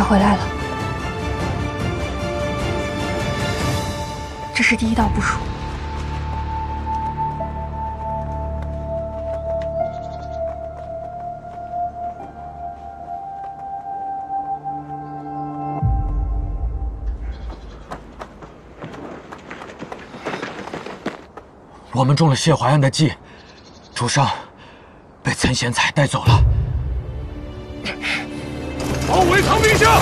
回来了，这是第一道部署。我们中了谢怀安的计，主上被岑贤才带走了。包围藏兵巷！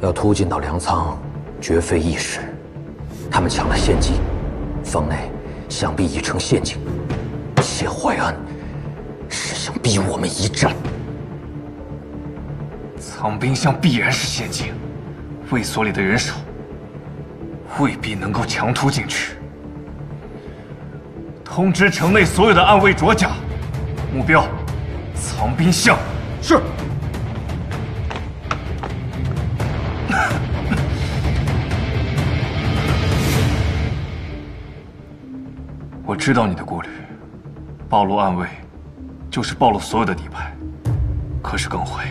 要突进到粮仓，绝非易事。他们抢了献计，坊内想必已成陷阱。谢怀安是想逼我们一战。藏兵巷必然是陷阱，卫所里的人少，未必能够强突进去。通知城内所有的暗卫着甲，目标藏兵巷。是。我知道你的顾虑，暴露暗卫，就是暴露所有的底牌。可是耿辉，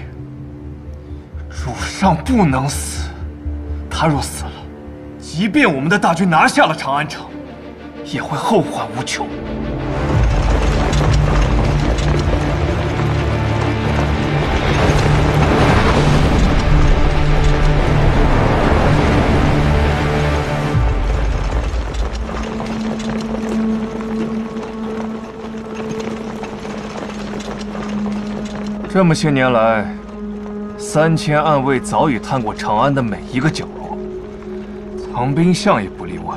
主上不能死，他若死了，即便我们的大军拿下了长安城，也会后患无穷。这么些年来，3000暗卫早已探过长安的每一个角落，藏兵巷也不例外。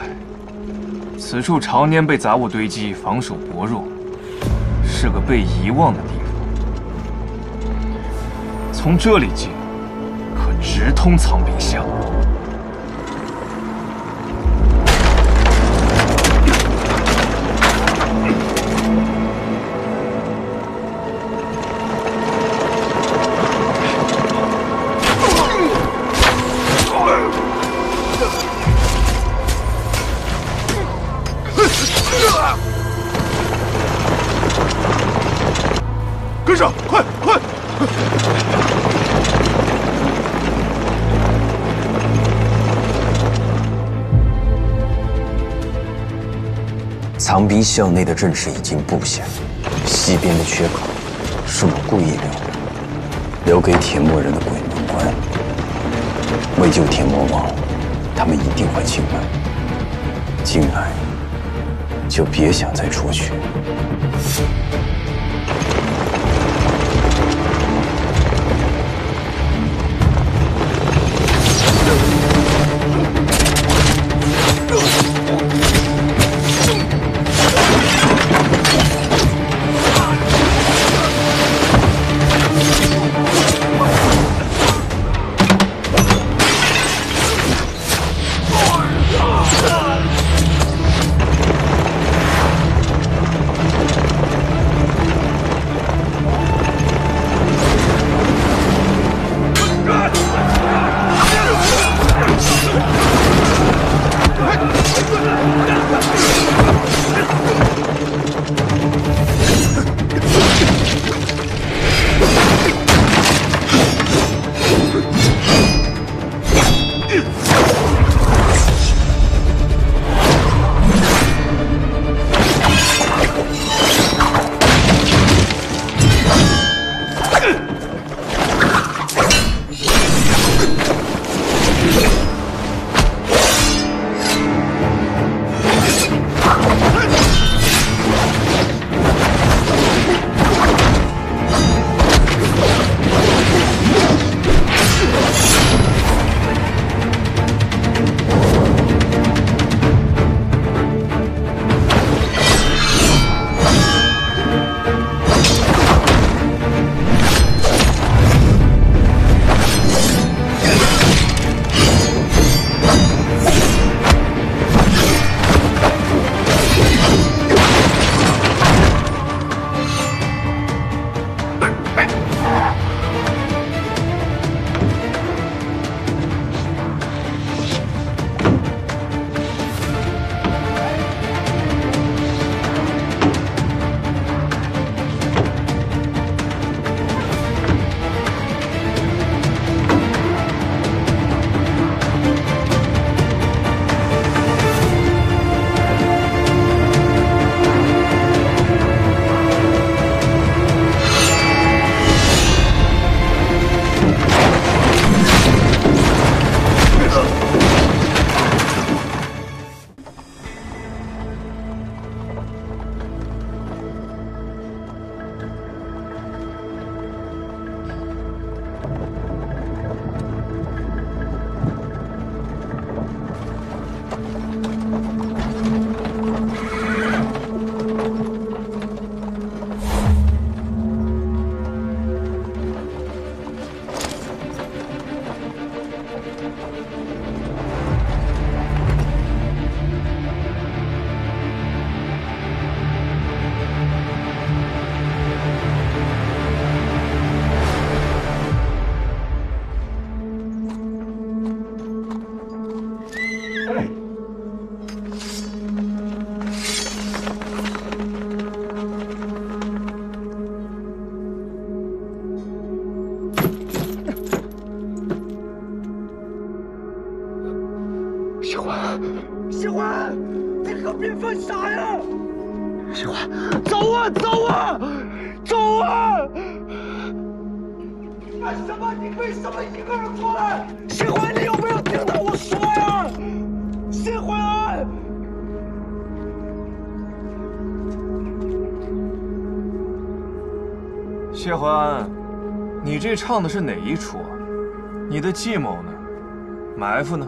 此处常年被杂物堆积，防守薄弱，是个被遗忘的地方。从这里进，可直通藏兵巷。跟上，快快！藏兵巷内的阵势已经布下，西边的缺口是我故意留给铁墨人的鬼门关。为救铁魔王，他们一定会进来。进来，就别想再出去。喜欢，你可别犯傻呀！喜欢，走啊，走啊，走啊！干什么？你为什么一个人过来？喜欢，你有没有听到我说呀？喜欢。 谢怀安，你这唱的是哪一出啊？你的计谋呢？埋伏呢？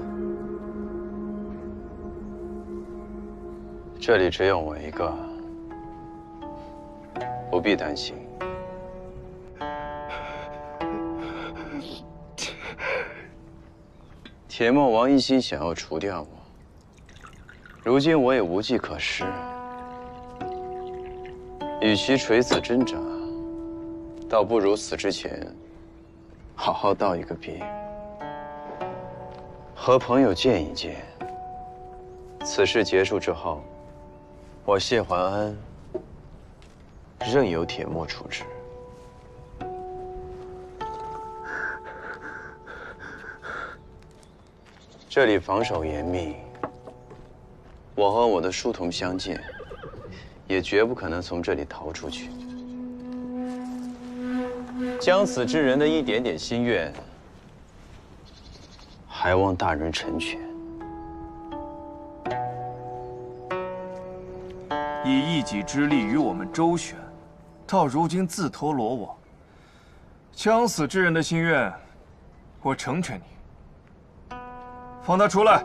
这里只有我一个，不必担心。铁墨王一心想要除掉我，如今我也无计可施，与其垂死挣扎。 倒不如死之前，好好道一个别，和朋友见一见。此事结束之后，我谢怀安任由铁墨处置。这里防守严密，我和我的书童相见，也绝不可能从这里逃出去。 将死之人的一点点心愿，还望大人成全。以一己之力与我们周旋，到如今自投罗网。将死之人的心愿，我成全你。放他出来。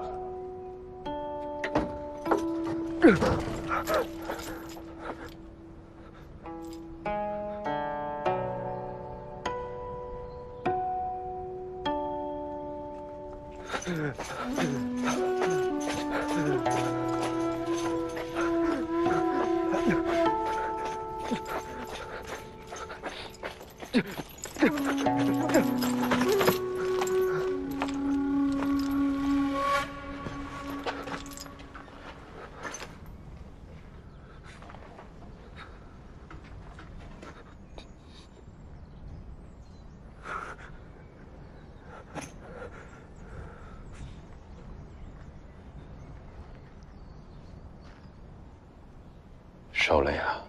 受累了。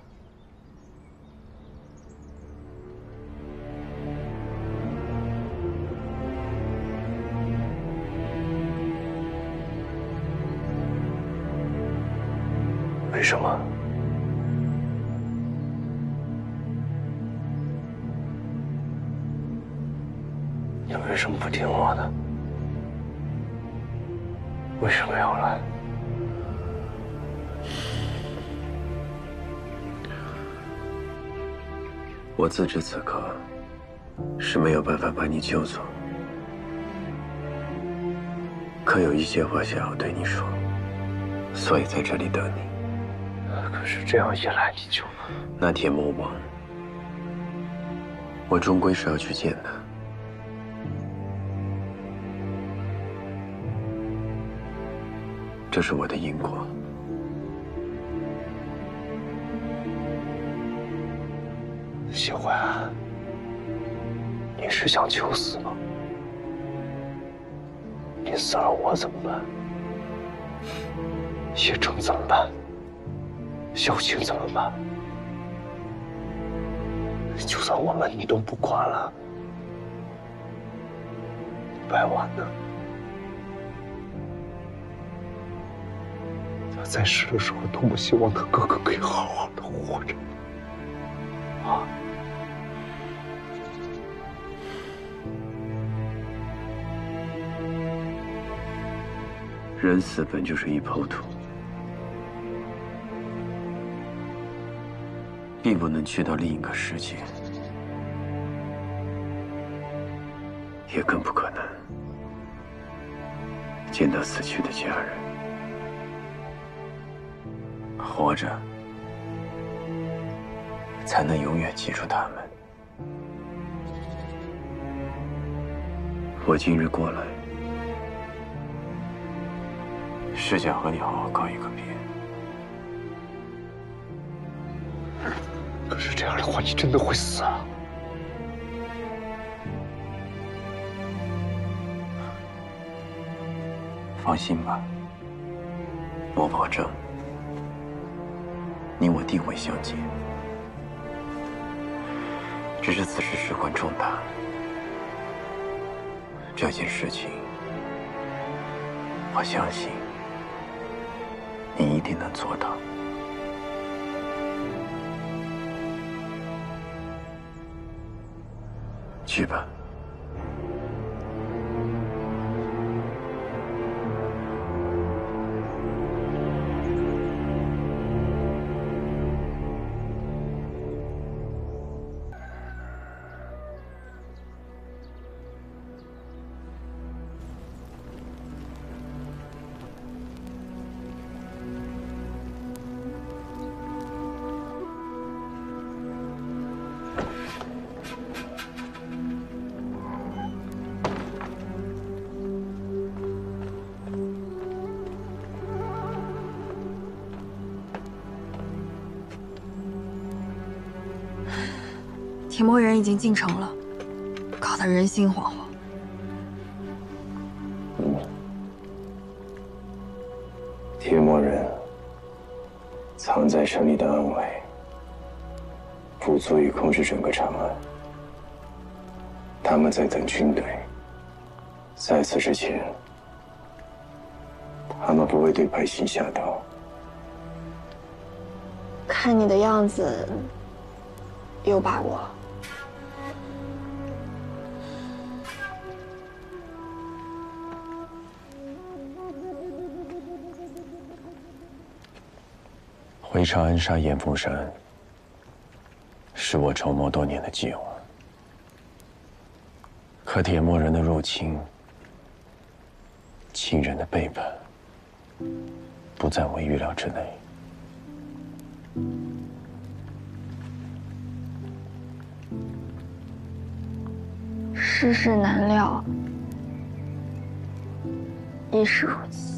为什么？你为什么不听我的？为什么要来？ 我自知此刻是没有办法把你救走，可有一些话想要对你说，所以在这里等你。可是这样一来，你就……那铁魔王，我终归是要去见他。这是我的因果。 谢怀安，你是想求死吗？你死了我怎么办？叶城怎么办？萧晴怎么办？就算我们你都不管了，白婉呢？他在世的时候多么希望他哥哥可以好好的活着啊！ 人死本就是一抔土，并不能去到另一个世界，也更不可能见到死去的家人。活着，才能永远记住他们。我今日过来。 是想和你好好告一个别。可是这样的话，你真的会死啊！放心吧，我保证，你我定会相见。只是此事事关重大，这件事情，我相信你一定能做到。去吧。铁墨人已经进城了，搞得人心惶惶。铁墨人藏在城里的暗卫，不足以控制整个长安。他们在等军队，在此之前，他们不会对百姓下刀。看你的样子，有把握。回长安杀严凤山，是我筹谋多年的计划。可铁墨人的入侵，亲人的背叛，不在我预料之内。世事难料，亦是如此。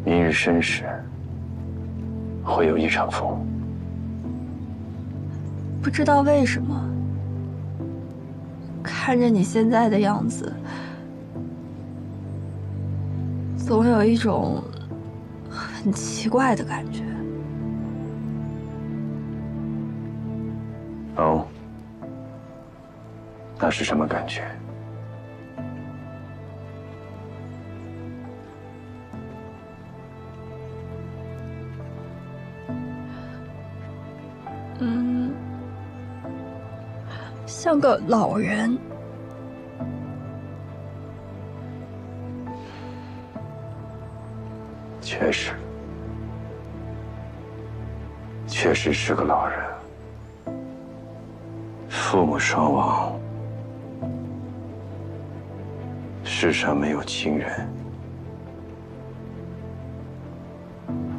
明日申时，会有一场风。不知道为什么，看着你现在的样子，总有一种很奇怪的感觉。哦，那是什么感觉？像个老人。确实是个老人，父母双亡，世上没有亲人，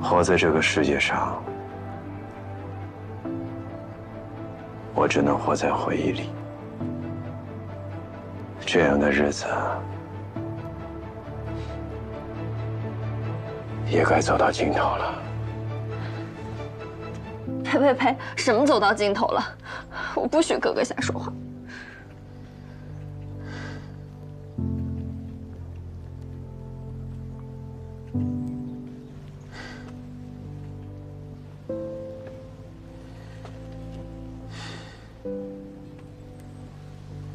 活在这个世界上，我只能活在回忆里。这样的日子也该走到尽头了。呸！什么走到尽头了？我不许哥哥瞎说话。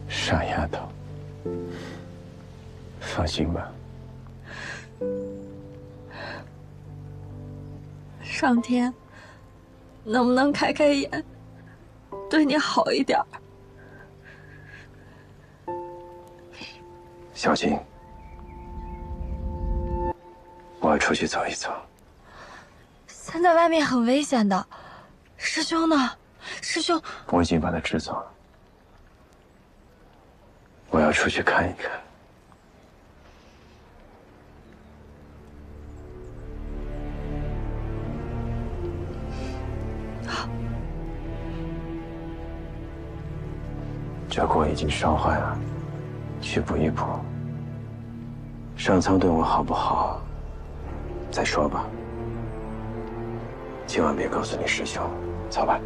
傻丫头，放心吧。上天能不能开开眼，对你好一点？小琴，我要出去走一走。现在外面很危险的，师兄呢？师兄，我已经把他支走了。我要出去看一看。好。这锅已经烧坏了，去补一补。上苍对我好不好，再说吧。千万别告诉你师兄。走吧。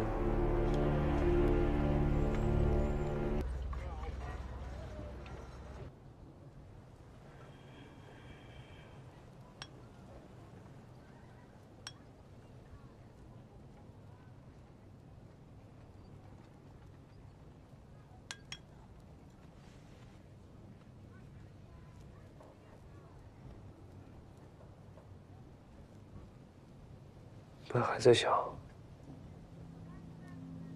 本还在想，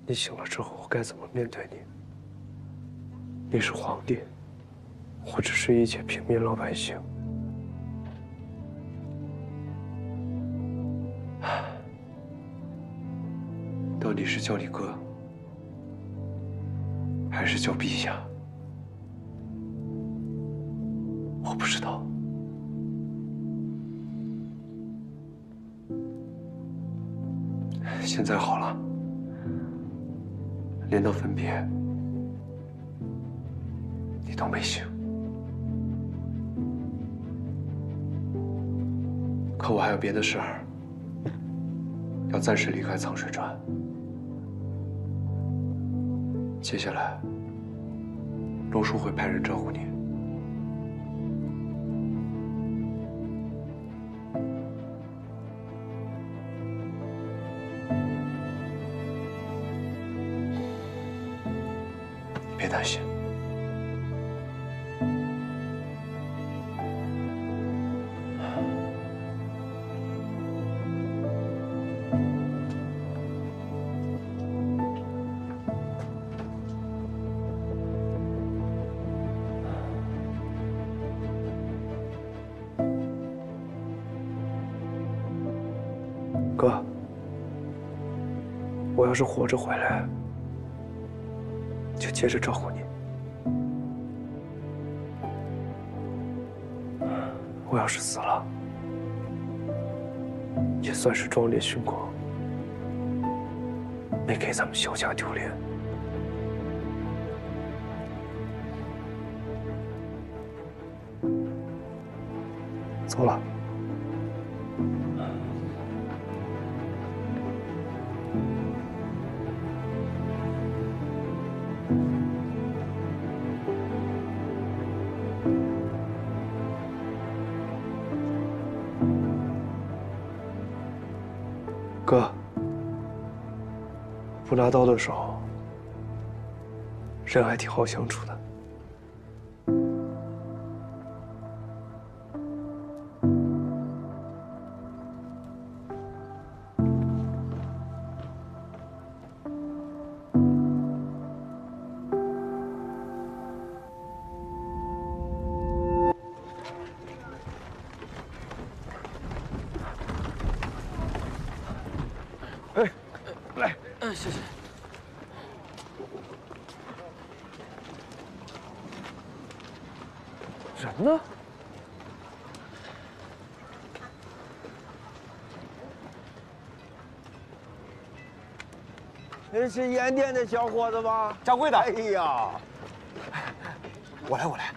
你醒了之后我该怎么面对你。你是皇帝，我只是一介平民老百姓。到底是叫你哥，还是叫陛下？我不知道。现在好了，连到分别，你都没醒。可我还有别的事儿，要暂时离开苍水川。接下来，罗叔会派人照顾你。别担心。哥，我要是活着回来，就接着照顾你。我要是死了，也算是壮烈殉国，没给咱们萧家丢脸。走了。哥，不拿刀的时候，人还挺好相处的。谢谢。人呢？这是盐店的小伙子吧？掌柜的。哎呀，我来。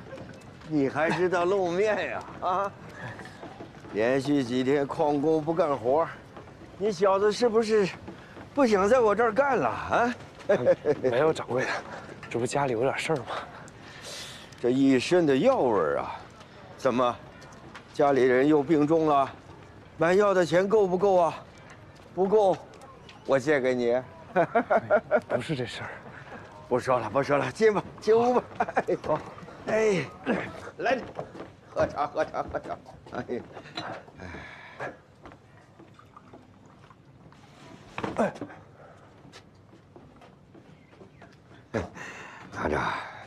你还知道露面呀？啊！连续几天旷工不干活，你小子是不是不想在我这儿干了啊？没有，掌柜的，这不家里有点事儿吗？这一身的药味啊！怎么，家里人又病重了？买药的钱够不够啊？不够，我借给你。不是这事儿。不说了，进吧，进屋吧。好，哎，来，喝茶。哎，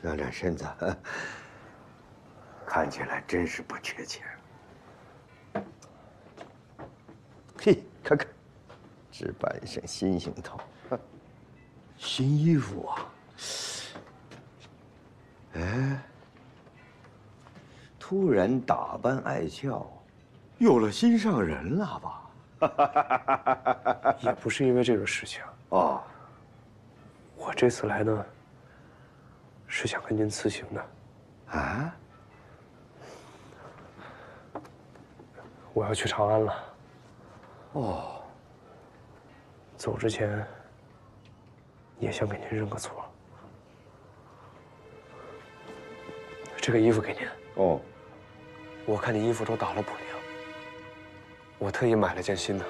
暖暖身子，看起来真是不缺钱。嘿，看看，置办一身新行头，新衣服啊！哎，突然打扮爱俏，有了心上人了吧？也不是因为这个事情哦，我这次来呢，是想跟您辞行的。啊？我要去长安了。哦。走之前，也想给您认个错。这个衣服给您。哦。我看你衣服都打了补丁，我特意买了件新的。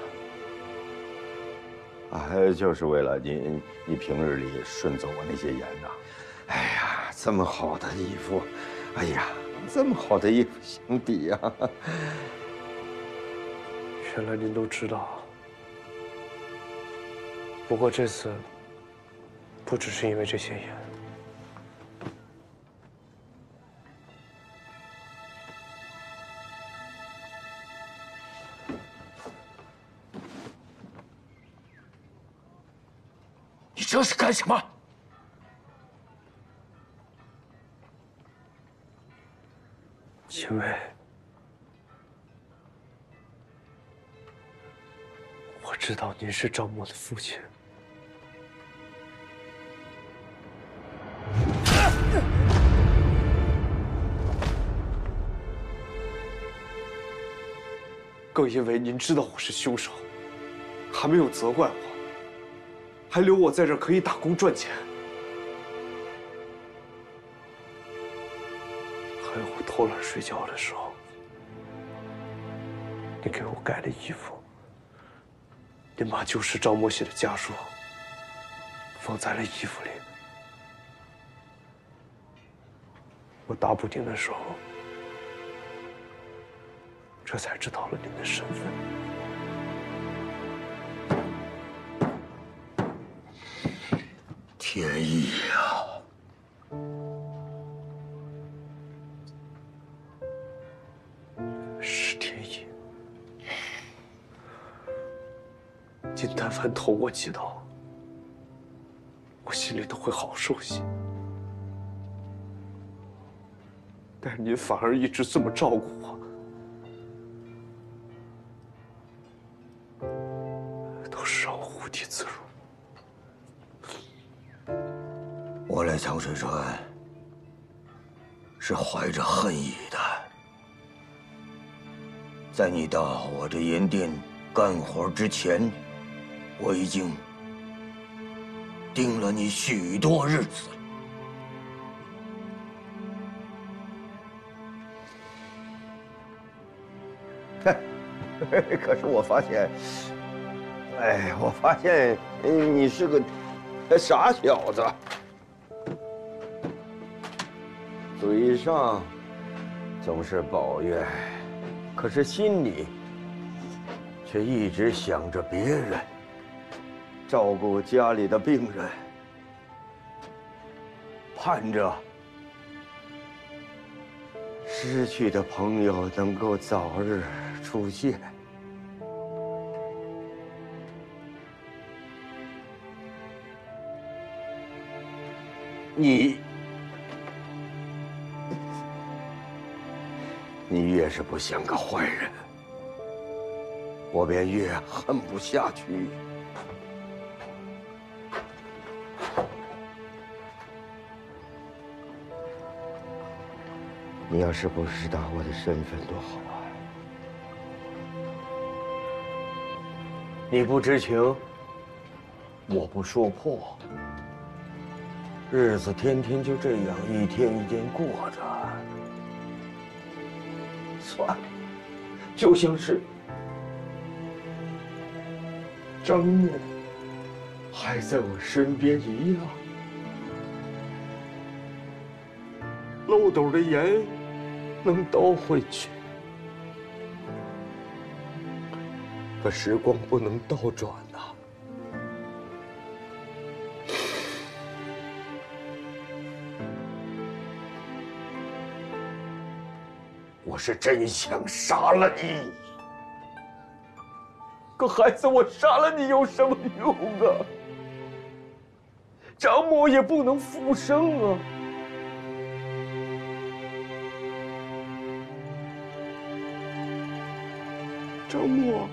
就是为了你平日里顺走我那些盐呐。哎呀，这么好的衣服，哎呀，这么好的衣服相抵呀。原来您都知道。不过这次，不只是因为这些盐。你这是干什么？因为我知道您是赵默的父亲。更因为您知道我是凶手，还没有责怪我，还留我在这儿可以打工赚钱。还有我偷懒睡觉的时候，你给我盖的衣服，您把旧时赵默写的家书放在了衣服里。我打补丁的时候，这才知道了您的身份。天意呀！是天意。您但凡捅我几刀，我心里都会好受些。但是您反而一直这么照顾我，都是让我无地自容。我来长水川是怀着恨意的。在你到我这盐店干活之前，我已经盯了你许多日子了。可是我发现，我发现你是个傻小子，嘴上总是抱怨，可是心里却一直想着别人，照顾家里的病人，盼着失去的朋友能够早日出现。你越是不像个坏人，我便越恨不下去。你要是不知道我的身份多好啊！你不知情，我不说破，日子天天就这样一天一天过着。算了，就像是张默还在我身边一样。漏斗的盐能倒回去，可时光不能倒转呐。我是真想杀了你，可孩子，我杀了你有什么用啊？张默也不能复生啊！张默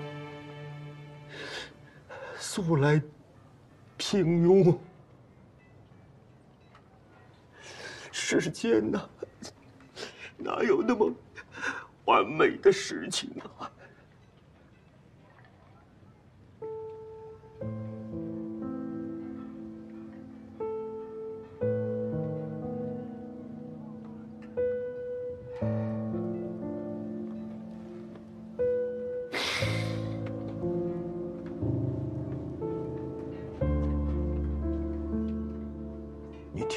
素来平庸，世间哪有那么完美的事情啊？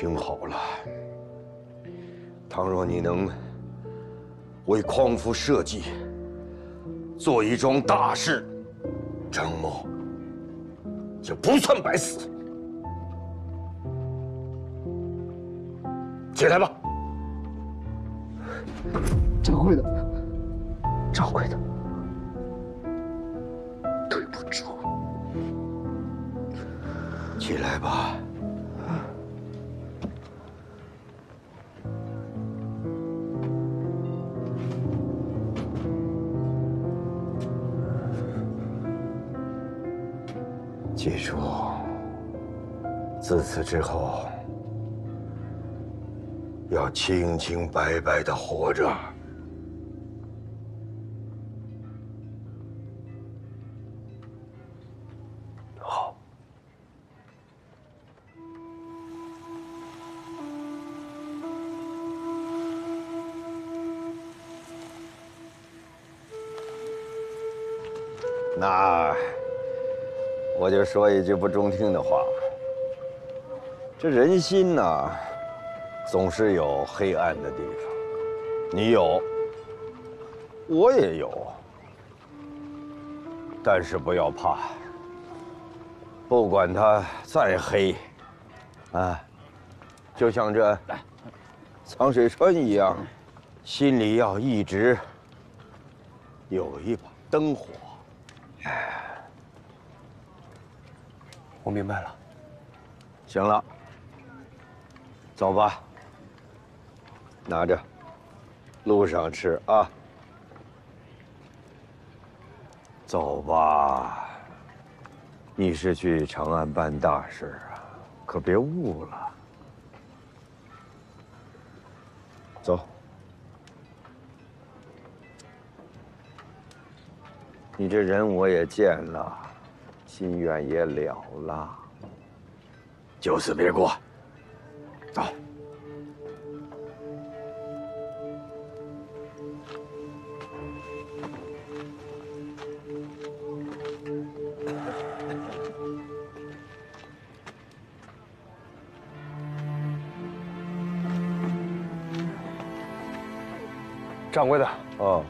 听好了，倘若你能为匡扶社稷做一桩大事，张某就不算白死。起来吧。掌柜的，掌柜的，对不住。起来吧。记住，自此之后，要清清白白的活着。好。那我就说一句不中听的话，这人心呐，总是有黑暗的地方，你有，我也有，但是不要怕，不管它再黑，啊，就像这苍水川一样，心里要一直有一把灯火。我明白了。行了，走吧，拿着，路上吃啊。走吧，你是去长安办大事啊，可别误了。走。你这人我也见了，心愿也了了，就此别过。走。掌柜的，哦。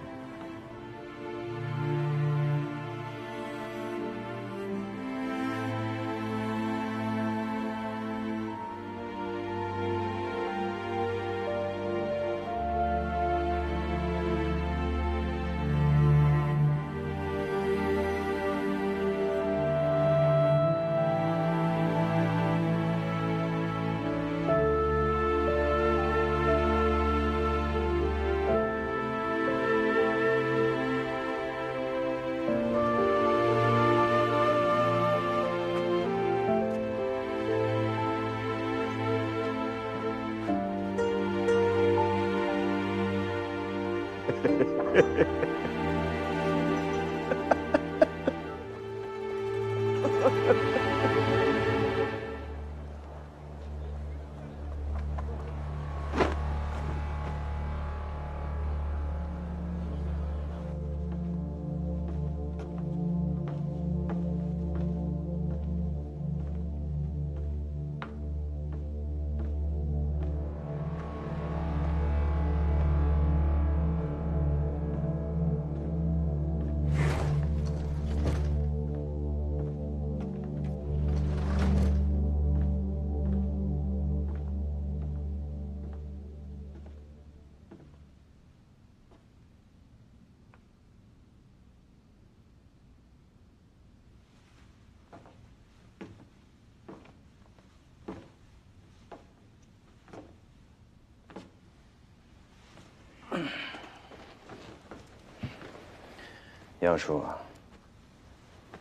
杨叔，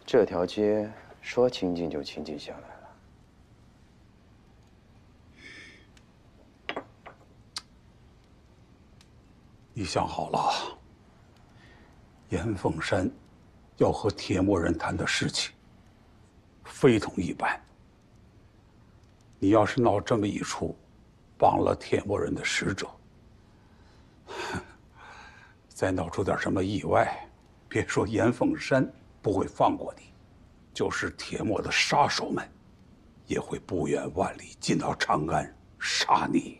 这条街说清静就清静下来了。你想好了，严凤山要和铁木人谈的事情非同一般。你要是闹这么一出，帮了铁木人的使者，再闹出点什么意外，别说严凤山不会放过你，就是铁木的杀手们，也会不远万里进到长安杀你。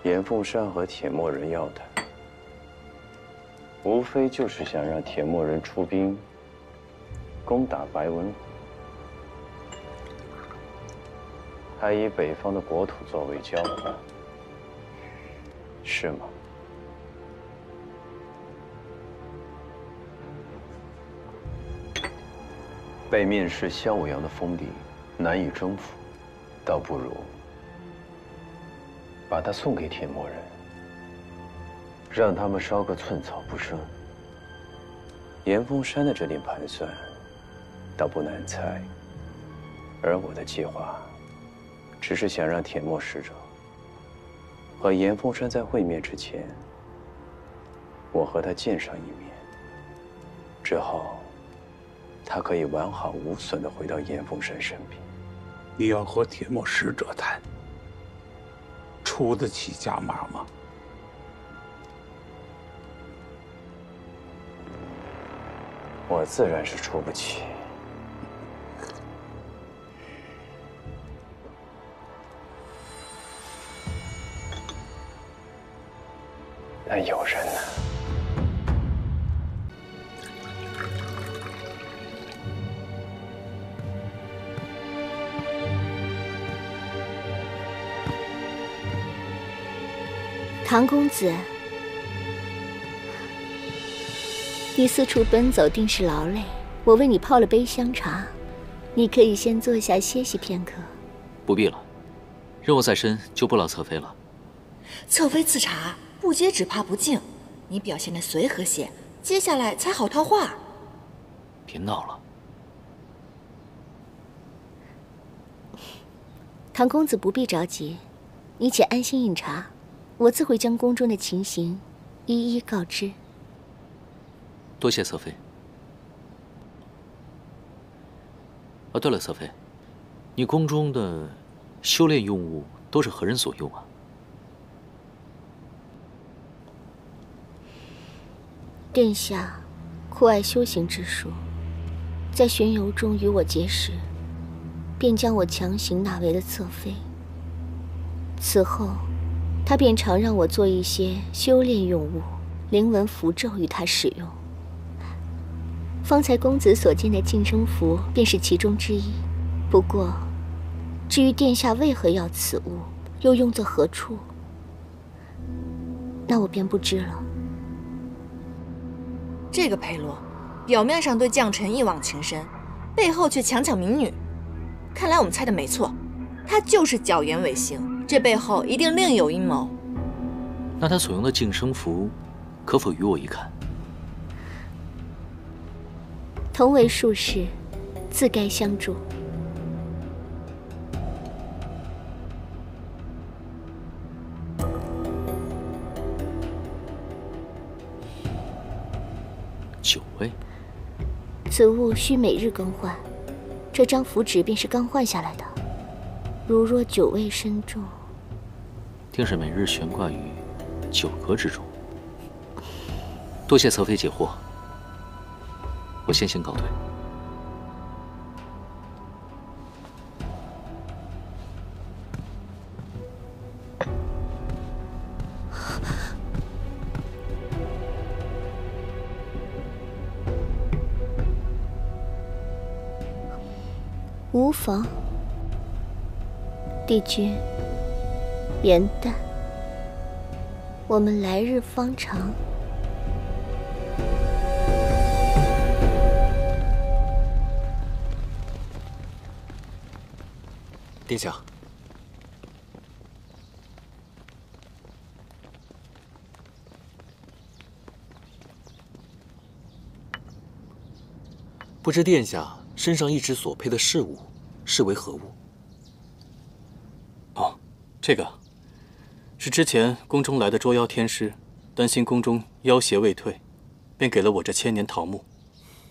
严凤山和铁墨人要的，无非就是想让铁墨人出兵攻打白文谷，还以北方的国土作为交换，是吗？北面是萧武阳的封地，难以征服，倒不如把它送给铁墨人，让他们烧个寸草不生。严凤山的这点盘算，倒不难猜。而我的计划，只是想让铁墨使者和严凤山在会面之前，我和他见上一面。之后，他可以完好无损地回到严凤山身边。你要和铁墨使者谈，出得起价码吗？我自然是出不起。但有人呢？唐公子，你四处奔走定是劳累，我为你泡了杯香茶，你可以先坐下歇息片刻。不必了，任务在身，就不劳侧妃了。侧妃赐茶，不接只怕不敬。你表现得随和些，接下来才好套话。别闹了。唐公子不必着急，你且安心饮茶。我自会将宫中的情形一一告知。多谢侧妃。啊，对了，侧妃，你宫中的修炼用物都是何人所用啊？殿下酷爱修行之术，在巡游中与我结识，便将我强行纳为了侧妃。此后，他便常让我做一些修炼用物、灵文符咒与他使用。方才公子所见的净身符便是其中之一。不过，至于殿下为何要此物，又用作何处，那我便不知了。这个裴洛，表面上对将臣一往情深，背后却强抢民女。看来我们猜的没错，他就是狡言违行，这背后一定另有阴谋。那他所用的净身符，可否与我一看？同为术士，自该相助。9位，此物需每日更换，这张符纸便是刚换下来的。如若9位身中，定是每日悬挂于9阁之中。多谢侧妃解惑，我先行告退。无妨，帝君，元旦，我们来日方长。殿下，不知殿下身上一直所佩的饰物是为何物？哦，这个是之前宫中来的捉妖天师，担心宫中妖邪未退，便给了我这千年桃木，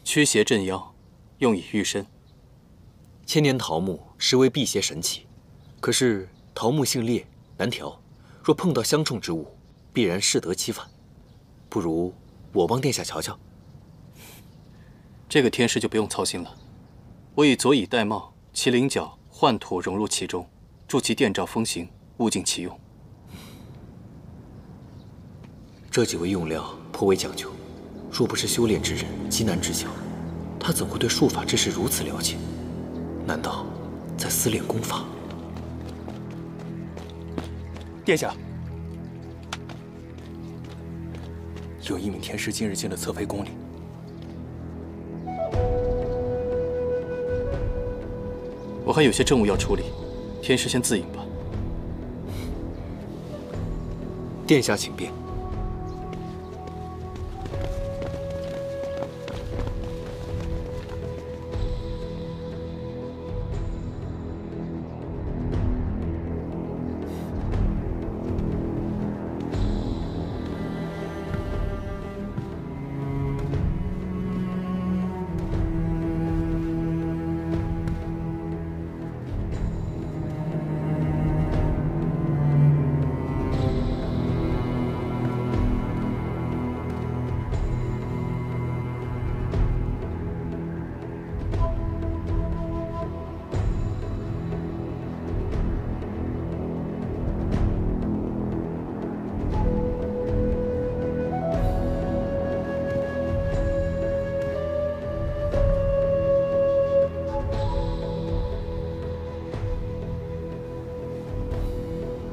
驱邪镇妖，用以御身。千年桃木实为辟邪神器，可是桃木性烈难调，若碰到相冲之物，必然适得其反。不如我帮殿下瞧瞧。这个天师就不用操心了，我以佐以玳瑁，其菱角幻土融入其中，助其电照风行，物尽其用。这几味用料颇为讲究，若不是修炼之人，极难知晓。他怎会对术法之事如此了解？难道在私练功法？殿下，有一名天师今日进了侧妃宫里。我还有些政务要处理，天师先自饮吧。殿下请便。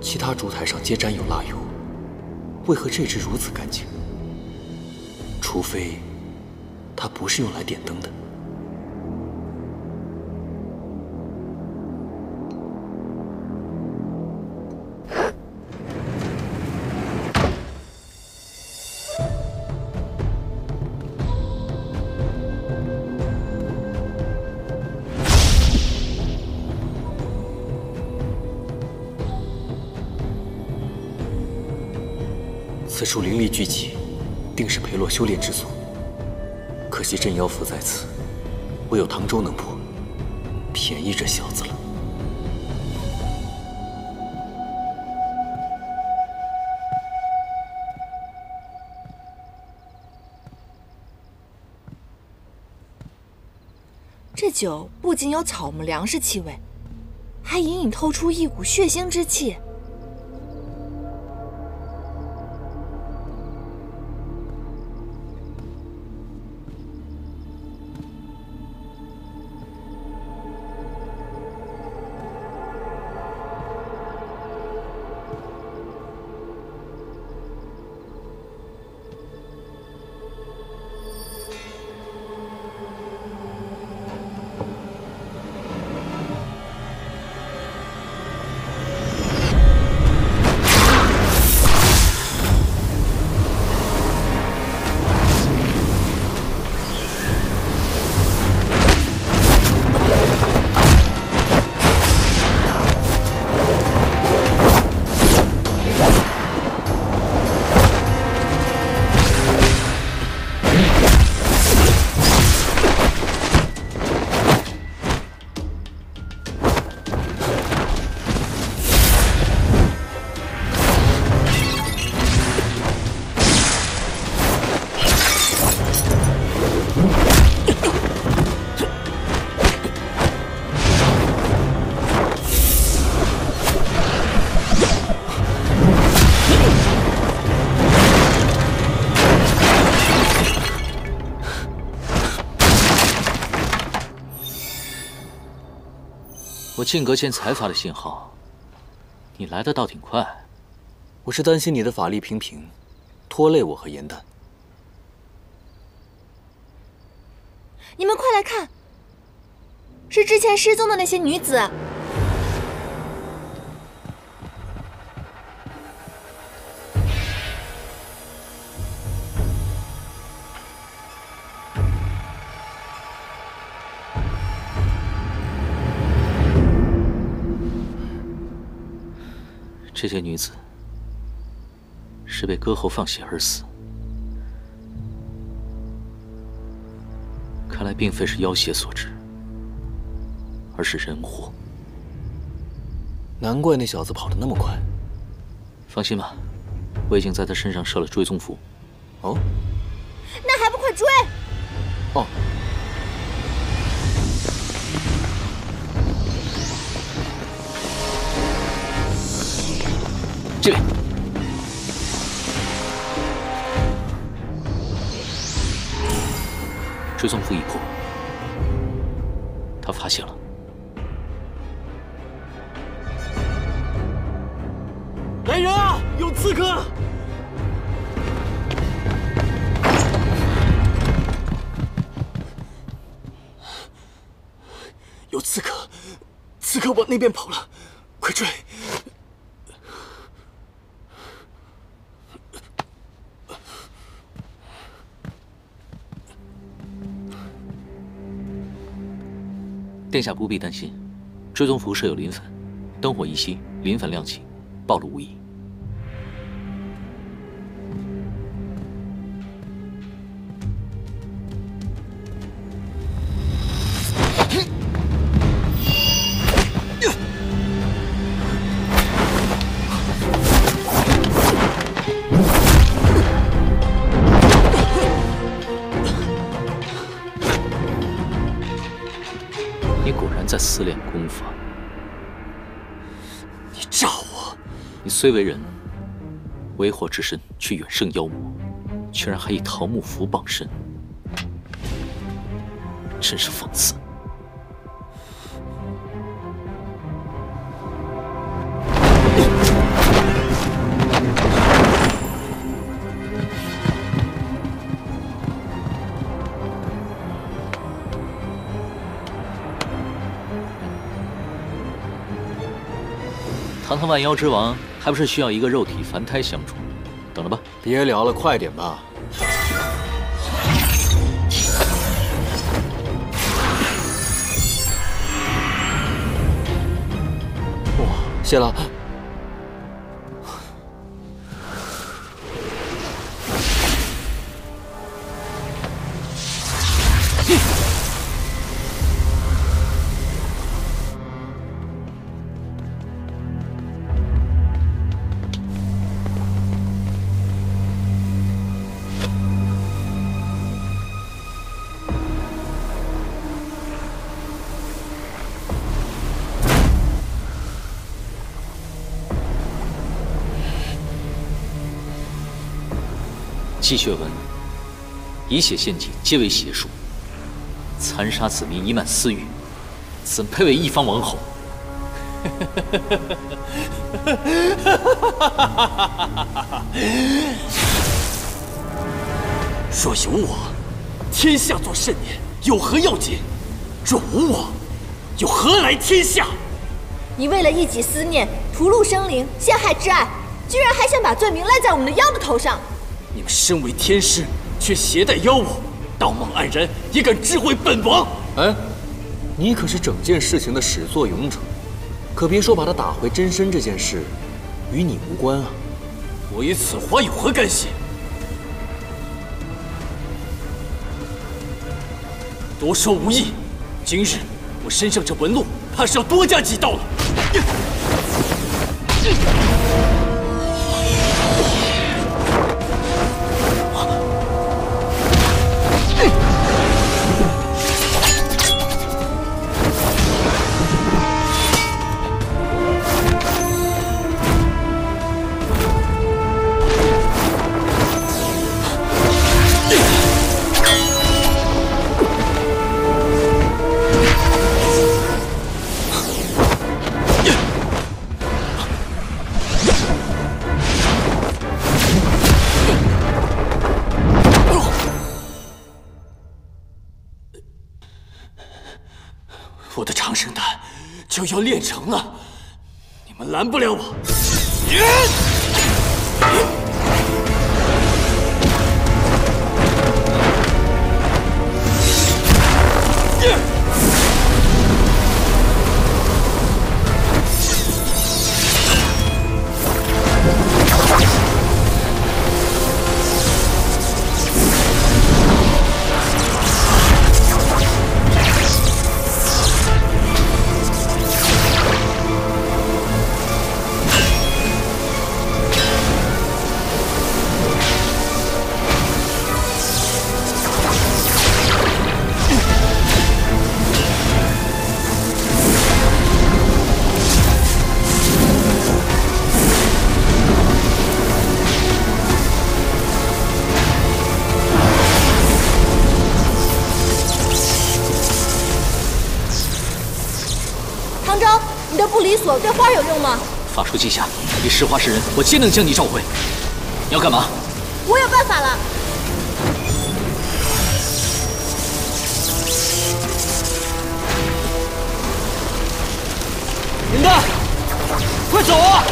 其他烛台上皆沾有蜡油，为何这只如此干净？除非它不是用来点灯的。此处灵力聚集，定是裴洛修炼之所。可惜镇妖符在此，唯有唐周能破，便宜这小子了。这酒不仅有草木粮食气味，还隐隐透出一股血腥之气。我剑阁前才发的信号，你来的倒挺快。我是担心你的法力平平，拖累我和颜丹。你们快来看，是之前失踪的那些女子。这些女子是被割喉放血而死，看来并非是妖邪所致，而是人祸。难怪那小子跑得那么快。放心吧，我已经在他身上设了追踪符。哦，那还不快追！哦。这边。追踪符已破，他发现了。来人啊！有刺客！有刺客！刺客往那边跑了，快追！殿下不必担心，追踪符设有磷粉，灯火一熄，磷粉亮起，暴露无遗。你果然在思练功法。你诈我！你虽为人，为祸之身却远胜妖魔，居然还以桃木符傍身，真是讽刺。堂堂万妖之王，还不是需要一个肉体凡胎相助？等着吧。别聊了，快点吧。哇，谢了。积血文，以血献祭，皆为邪术。残杀子民，以满私欲，怎配为一方王侯？若有我，天下作甚念，有何要紧？若无我，又何来天下？你为了一己私念，屠戮生灵，陷害挚爱，居然还想把罪名赖在我们的妖的头上！你们身为天师，却携带妖物，道貌岸然，也敢智慧本王？哎，你可是整件事情的始作俑者，可别说把他打回真身这件事，与你无关啊！我与此花有何干系？多说无益。今日我身上这纹路，怕是要多加几道了。我的长生丹就要炼成了，你们拦不了我！锁对花有用吗？法术记下，你石化世人，我皆能将你召回。你要干嘛？我有办法了。林丹，快走啊！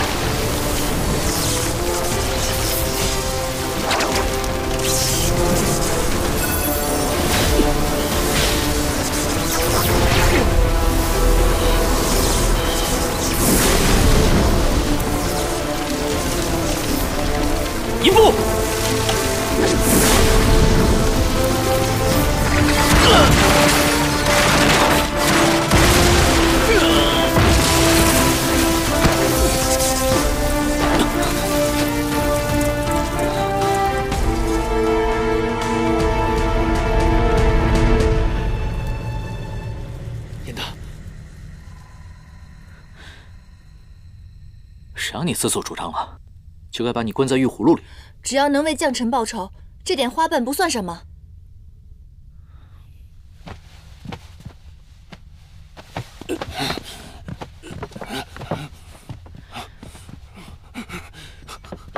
一步！林丹，谁让你自作主张了？就该把你关在玉虎路里。只要能为将臣报仇，这点花瓣不算什么。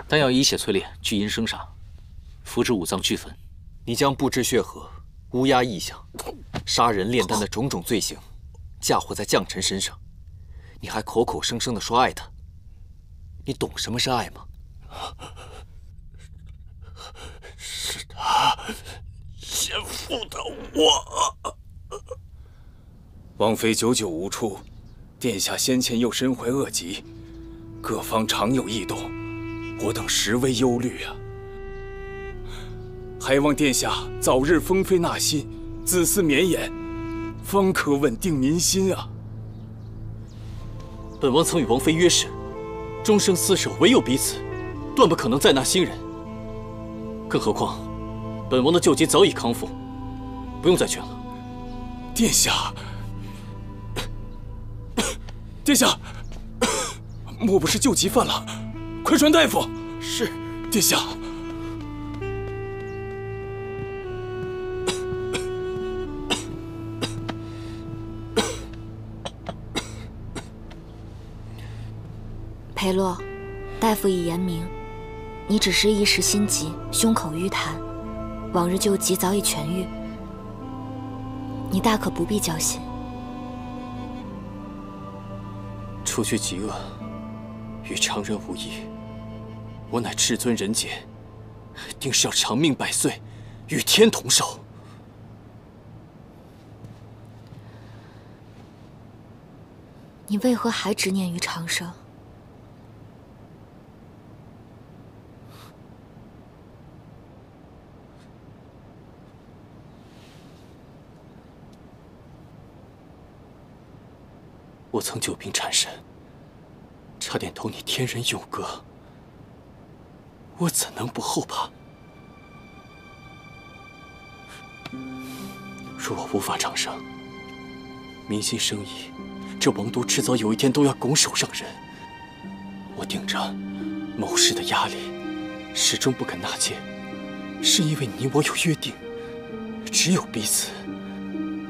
丹药以血淬炼，聚阴生杀，服至五脏俱焚。你将不知血河、乌鸦异象、杀人炼丹的种种罪行，嫁祸在将臣身上，你还口口声声的说爱他，你懂什么是爱吗？是他先负的我。王妃久久无出，殿下先前又身怀恶疾，各方常有异动，我等实为忧虑啊。还望殿下早日封妃纳新，子嗣绵延，方可稳定民心啊。本王曾与王妃约誓，终生厮守，唯有彼此，断不可能再纳新人。更何况，本王的旧疾早已康复，不用再劝了。殿下，殿下，莫不是旧疾犯了？快传大夫！是，殿下。裴洛，大夫已言明，你只是一时心急，胸口淤痰，往日旧疾早已痊愈，你大可不必焦心。除去疾厄，与常人无异。我乃至尊人杰，定是要长命百岁，与天同寿。你为何还执念于长生？我曾久病缠身，差点同你天人永隔，我怎能不后怕？若我无法长生，民心生疑，这王都迟早有一天都要拱手让人。我顶着谋士的压力，始终不肯纳谏，是因为你我有约定，只有彼此。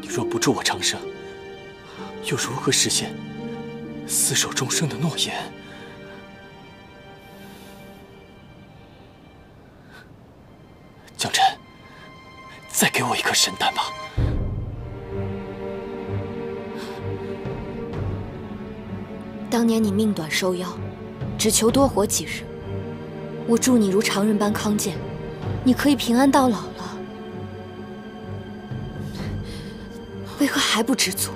你若不助我长生，又如何实现厮守终生的诺言？将臣，再给我一颗神丹吧。当年你命短受邀，只求多活几日，我祝你如常人般康健，你可以平安到老了。为何还不知足？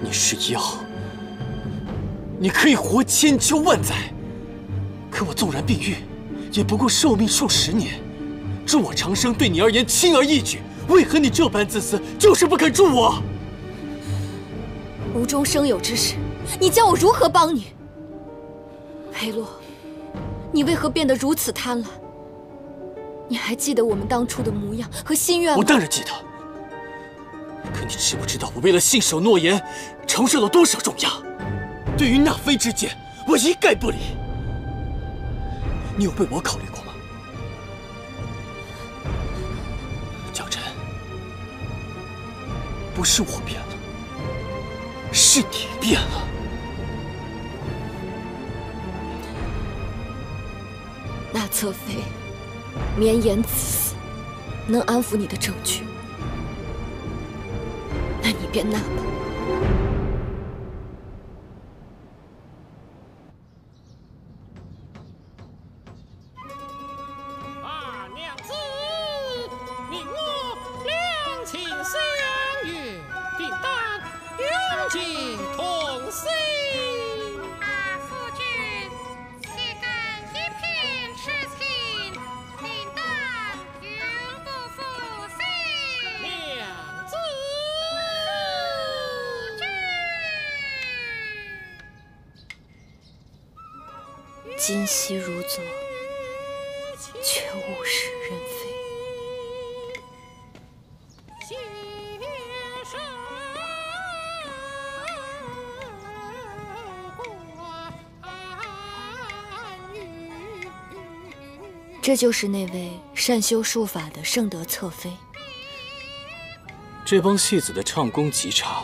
你是药，你可以活千秋万载，可我纵然病愈，也不过寿命数10年。助我长生对你而言轻而易举，为何你这般自私，就是不肯助我？无中生有之时，你叫我如何帮你？裴洛，你为何变得如此贪婪？你还记得我们当初的模样和心愿吗？我当然记得。可你知不知道，我为了信守诺言，承受了多少重压？对于纳妃之见，我一概不理。你有为我考虑过吗？不是我变了，是你变了。那侧妃绵言自死，能安抚你的证据，那你便纳吧。娘子，你我两情相悦，定当永结同心。夫君，岂敢一片痴情，定当永不负心。娘子，今夕如昨，却物是人非。这就是那位善修术法的圣德侧妃。这帮戏子的唱功极差，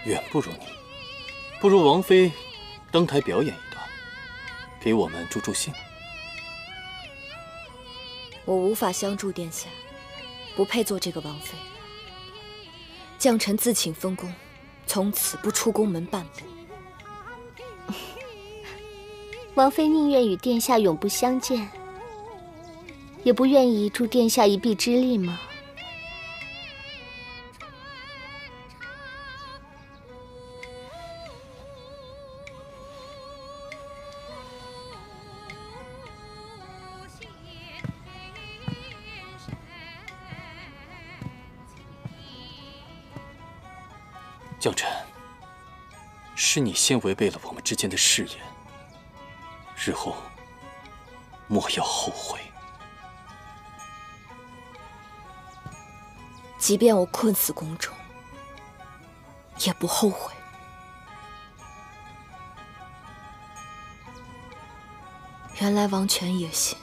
远不如你。不如王妃登台表演一段，给我们助助兴。我无法相助殿下，不配做这个王妃。将臣自请封宫，从此不出宫门半步。王妃宁愿与殿下永不相见，也不愿意助殿下一臂之力吗？将臣，是你先违背了我们之间的誓言，日后莫要后悔。即便我困死宫中，也不后悔。原来王权野心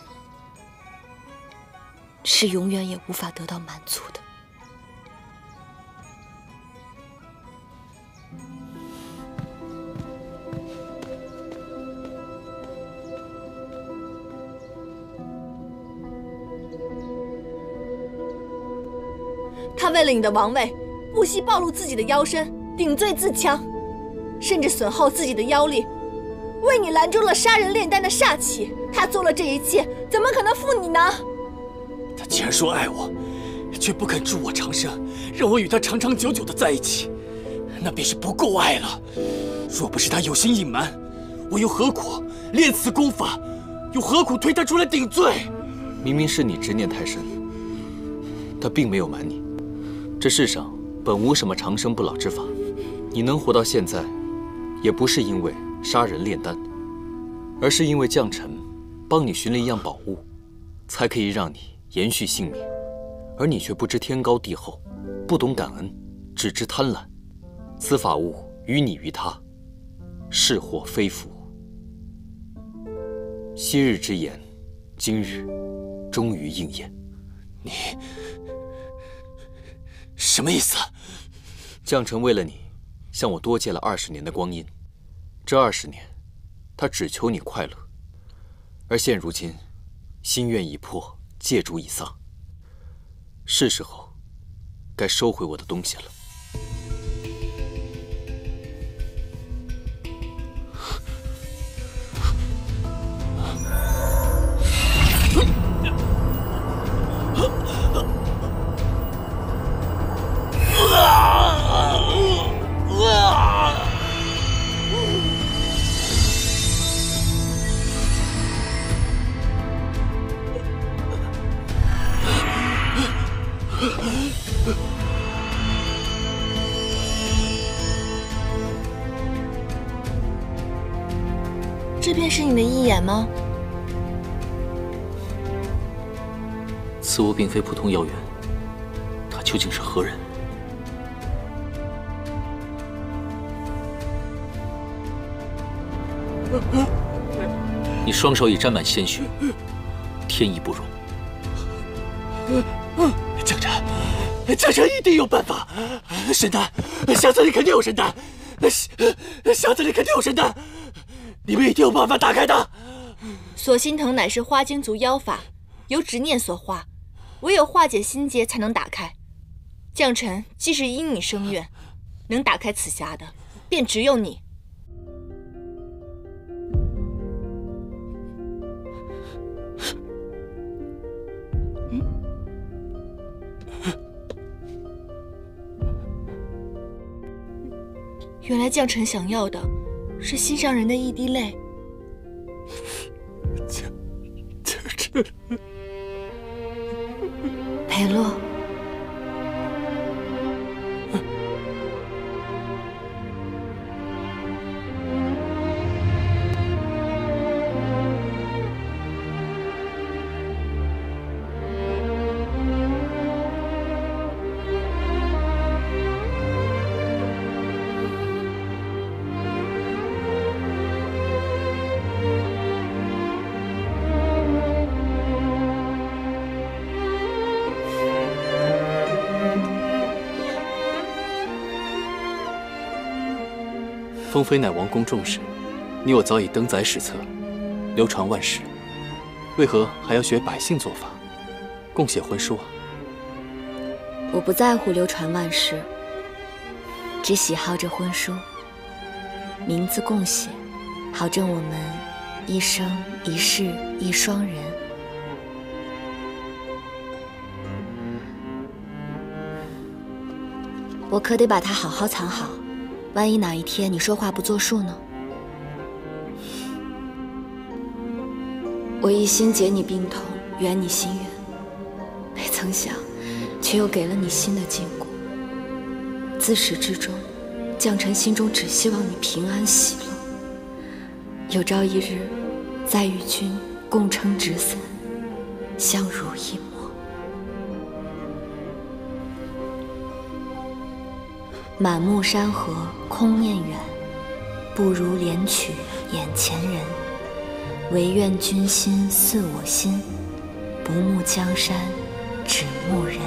是永远也无法得到满足的。他为了你的王位，不惜暴露自己的妖身，顶罪自戕，甚至损耗自己的妖力，为你拦住了杀人炼丹的煞气。他做了这一切，怎么可能负你呢？他既然说爱我，却不肯助我长生，让我与他长长久久的在一起，那便是不够爱了。若不是他有心隐瞒，我又何苦练此功法，又何苦推他出来顶罪？明明是你执念太深，他并没有瞒你。这世上本无什么长生不老之法，你能活到现在，也不是因为杀人炼丹，而是因为将臣帮你寻了一样宝物，才可以让你延续性命。而你却不知天高地厚，不懂感恩，只知贪婪。此法物于你于他，是祸非福。昔日之言，今日终于应验。你什么意思？将臣为了你，向我多借了20年的光阴。这20年，他只求你快乐，而现如今，心愿已破，借主已丧，是时候该收回我的东西了。这便是你的义眼吗？此物并非普通妖猿，他究竟是何人？你双手已沾满鲜血，天意不容。将臣，江城一定有办法。神丹，箱子里肯定有神丹，箱子里肯定有神丹，你们一定有办法打开它。锁心藤乃是花精族妖法，由执念所化，唯有化解心结才能打开。将臣既是因你生愿，能打开此匣的，便只有你。原来将臣想要的是心上人的一滴泪。将臣，裴洛，封妃乃王宫重视，你我早已登载史册，流传万世，为何还要学百姓做法，共写婚书啊？我不在乎流传万世，只喜好这婚书，名字共写，好证我们一生一世一双人。我可得把它好好藏好。万一哪一天你说话不作数呢？我一心解你病痛，圆你心愿，没曾想，却又给了你新的禁锢。自始至终，将臣心中只希望你平安喜乐。有朝一日，再与君共撑纸伞，相濡以沫。满目山河空念远，不如怜取眼前人。唯愿君心似我心，不慕江山只慕人。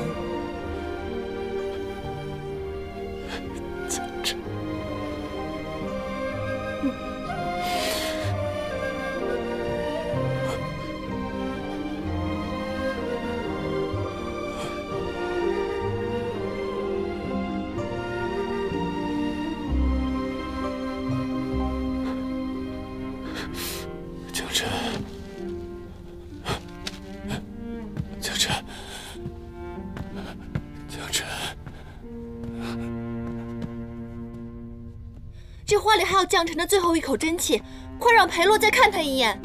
将臣，这花里还有将臣的最后一口真气，快让裴洛再看他一眼。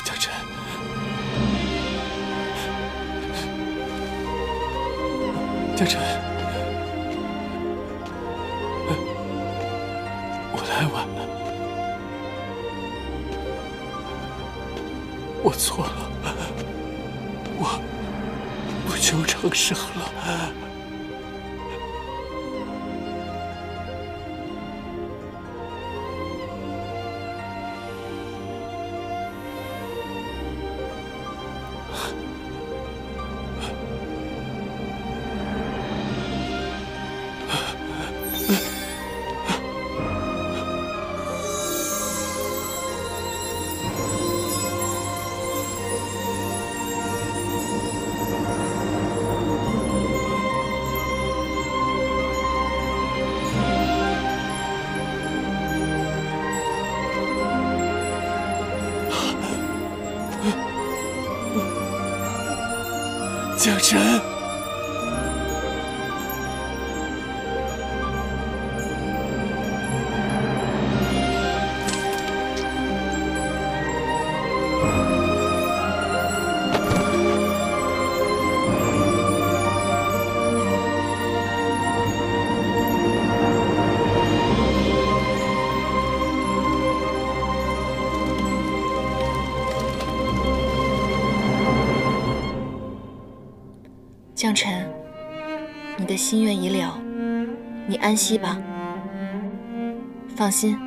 将臣，将臣，我来晚了，我错了，我不求长生了。江辰。江辰，你的心愿已了，你安息吧。放心，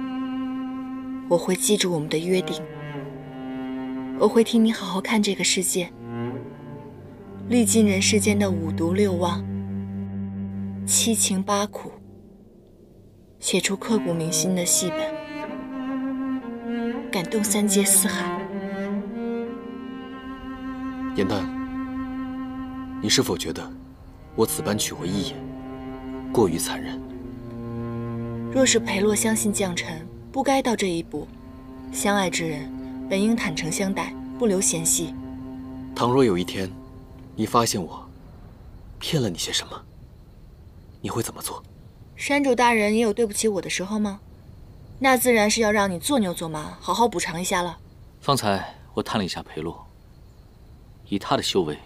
我会记住我们的约定，我会替你好好看这个世界，历尽人世间的五毒六妄、七情八苦，写出刻骨铭心的戏本，感动三界四海。颜淡，你是否觉得我此般娶回一眼，过于残忍？若是裴洛相信将臣，不该到这一步。相爱之人本应坦诚相待，不留嫌隙。倘若有一天，你发现我骗了你些什么，你会怎么做？山主大人也有对不起我的时候吗？那自然是要让你做牛做马，好好补偿一下了。方才我探了一下裴洛，以他的修为，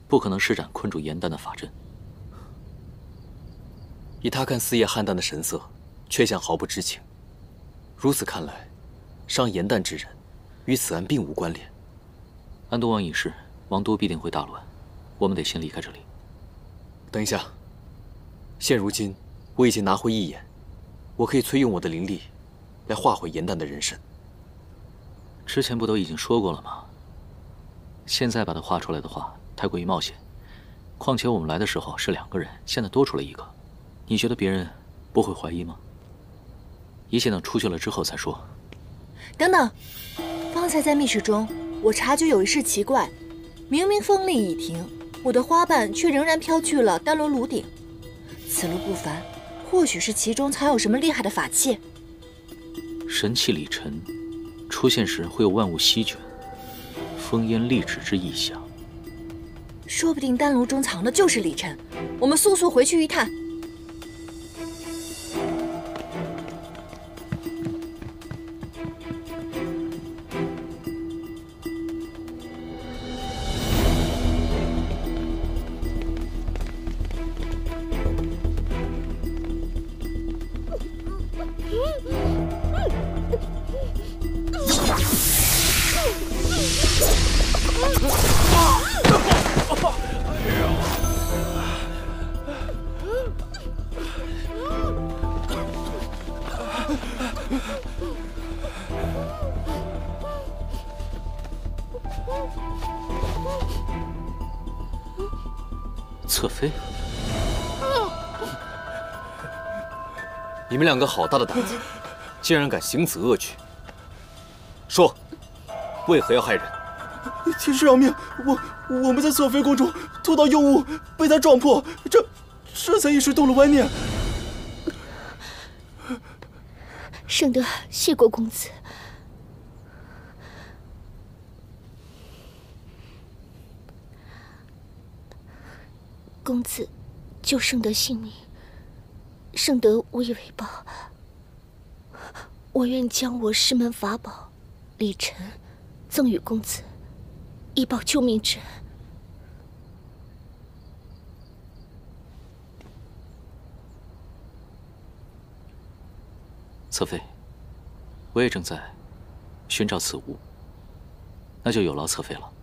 不可能施展困住颜淡的法阵。以他看四叶邯郸的神色，却像毫不知情。如此看来，伤颜淡之人，与此案并无关联。安东王一事，王都必定会大乱，我们得先离开这里。等一下，现如今我已经拿回一眼，我可以催用我的灵力，来化回颜淡的人身。之前不都已经说过了吗？现在把它画出来的话，太过于冒险。况且我们来的时候是2个人，现在多出了1个，你觉得别人不会怀疑吗？一切等出去了之后再说。等等，方才在密室中，我察觉有一事奇怪，明明风力已停，我的花瓣却仍然飘去了丹罗炉顶。此路不凡，或许是其中藏有什么厉害的法器。神气里沉，出现时会有万物席卷，烽烟立止之异象。说不定丹炉中藏的就是李晨，我们速速回去一探。侧妃，你们2个好大的胆子，竟然敢行此恶举！说，为何要害人？天师饶命！我们在侧妃宫中偷到用物，被他撞破，这才一时动了歪念。圣德谢过公子。公子救圣德性命，圣德无以为报。我愿将我师门法宝李晨赠与公子，以报救命之恩。侧妃，我也正在寻找此物，那就有劳侧妃了。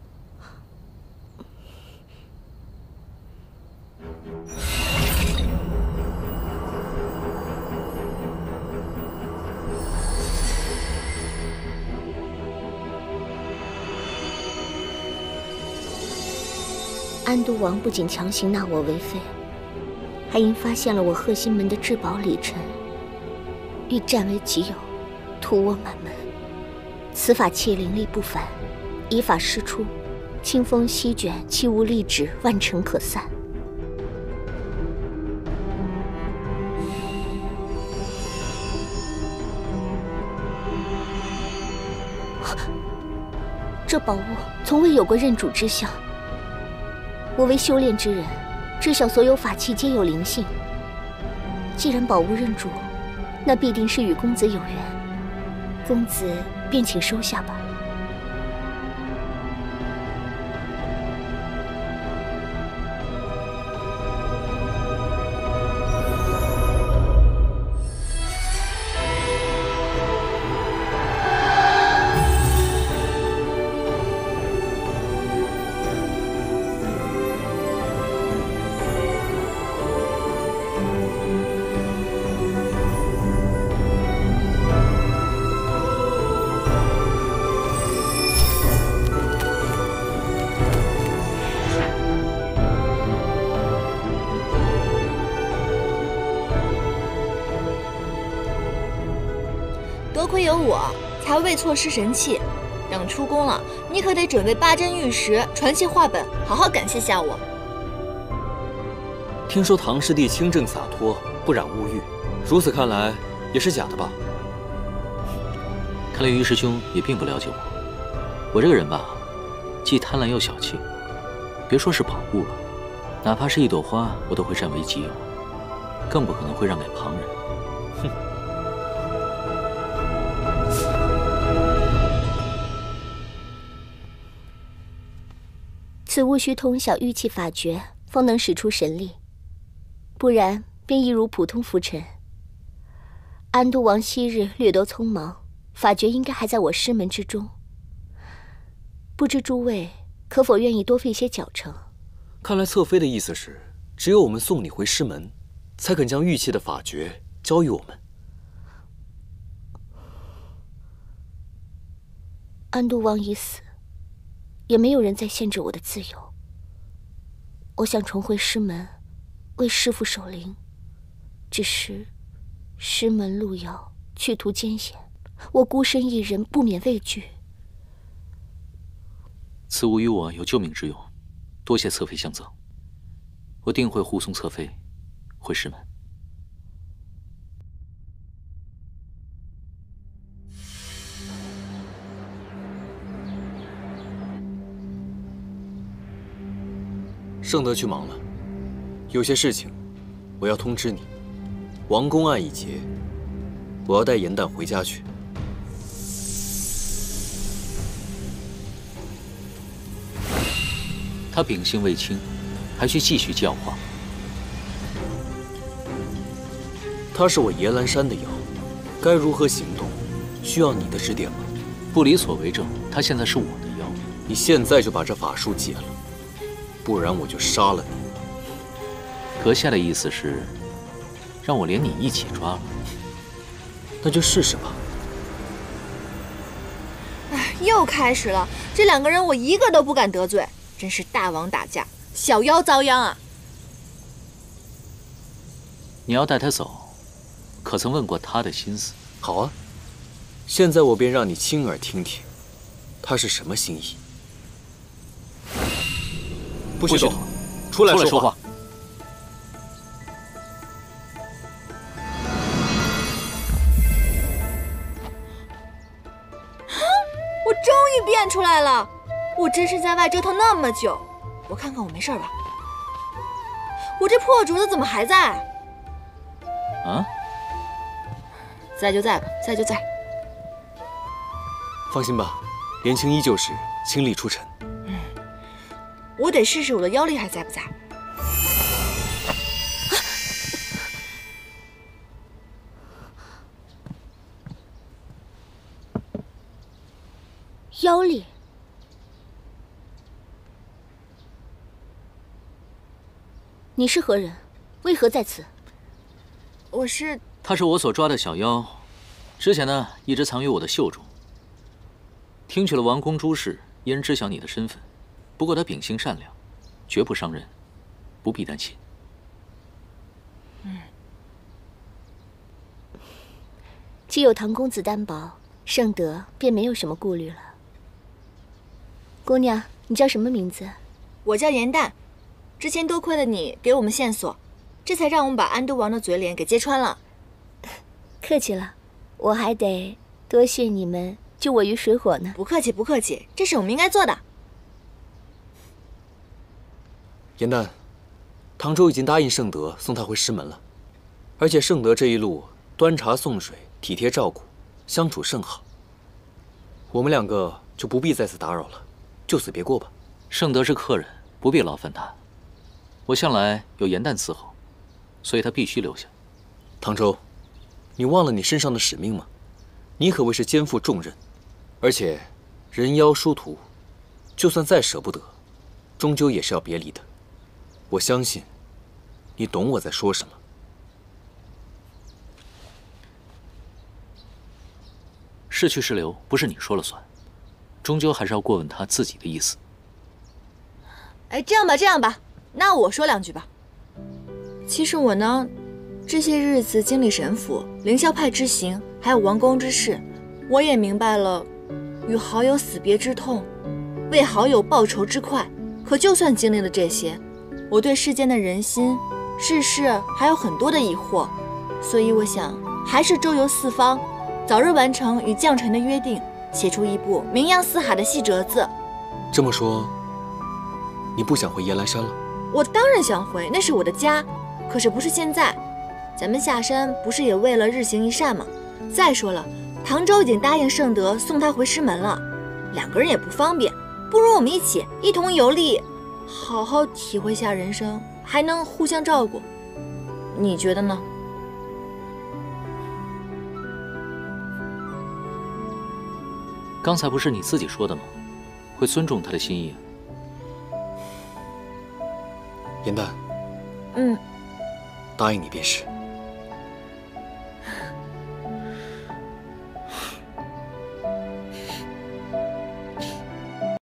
安都王不仅强行纳我为妃，还因发现了我贺心门的至宝李晨，欲占为己有，屠我满门。此法器灵力不凡，依法施出，清风席卷，气无力止，万尘可散。这宝物从未有过认主之相。我为修炼之人，知晓所有法器皆有灵性。既然宝物认主，那必定是与公子有缘。公子便请收下吧。多亏有我，才未错失神器。等出宫了，你可得准备8针玉石、传奇画本，好好感谢下我。听说唐师弟清正洒脱，不染物欲，如此看来也是假的吧？看来于师兄也并不了解我。我这个人吧，既贪婪又小气，别说是宝物了，哪怕是一朵花，我都会占为己有，更不可能会让给旁人。哼！此物需通晓玉器法诀，方能使出神力，不然便一如普通浮尘。安都王昔日略得匆忙，法诀应该还在我师门之中。不知诸位可否愿意多费些脚程？看来侧妃的意思是，只有我们送你回师门，才肯将玉器的法诀交予我们。安都王已死，也没有人再限制我的自由。我想重回师门，为师父守灵，只是师门路遥，去途艰险，我孤身一人，不免畏惧。此物与我有救命之用，多谢侧妃相赠，我定会护送侧妃回师门。盛德去忙了，有些事情我要通知你。王公案已结，我要带严旦回家去。他秉性未清，还需继续教化。他是我野兰山的妖，该如何行动，需要你的指点吗？不离所为正，他现在是我的妖。你现在就把这法术解了，不然我就杀了你。阁下的意思是，让我连你一起抓了？那就试试吧。哎，又开始了，这2个人我一个都不敢得罪，真是大王打架，小妖遭殃啊！你要带他走，可曾问过他的心思？好啊，现在我便让你亲耳听听，他是什么心意。不许动，出来说话。我终于变出来了！我真是在外折腾那么久，我看看我没事吧？我这破竹子怎么还在？啊？在就在吧，在就在。放心吧，莲青依旧是倾力出尘。我得试试我的妖力还在不在。妖力？你是何人？为何在此？我是……他是我所抓的小妖，之前呢一直藏于我的袖中。听取了王公诸事，一人知晓你的身份。不过他秉性善良，绝不伤人，不必担心。既有唐公子担保，盛德便没有什么顾虑了。姑娘，你叫什么名字？我叫严旦。之前多亏了你给我们线索，这才让我们把安都王的嘴脸给揭穿了。客气了，我还得多谢你们救我于水火呢。不客气，不客气，这是我们应该做的。严丹，唐周已经答应盛德送他回师门了，而且盛德这一路端茶送水，体贴照顾，相处甚好。我们两个就不必再次打扰了，就此别过吧。盛德是客人，不必劳烦他。我向来有严旦伺候，所以他必须留下。唐周，你忘了你身上的使命吗？你可谓是肩负重任，而且人妖殊途，就算再舍不得，终究也是要别离的。我相信，你懂我在说什么。是去是留，不是你说了算，终究还是要过问他自己的意思。哎，这样吧，那我说两句吧。其实我呢，这些日子经历神府、凌霄派之行，还有王宫之事，我也明白了，与好友死别之痛，为好友报仇之快。可就算经历了这些，我对世间的人心、世事还有很多的疑惑，所以我想还是周游四方，早日完成与将臣的约定，写出一部名扬四海的细折子。这么说，你不想回夜来山了？我当然想回，那是我的家，可是不是现在。咱们下山不是也为了日行一善吗？再说了，唐周已经答应盛德送他回师门了，两个人也不方便，不如我们一同游历，好好体会下人生，还能互相照顾。你觉得呢？刚才不是你自己说的吗？会尊重他的心意。严丹，嗯，答应你便是。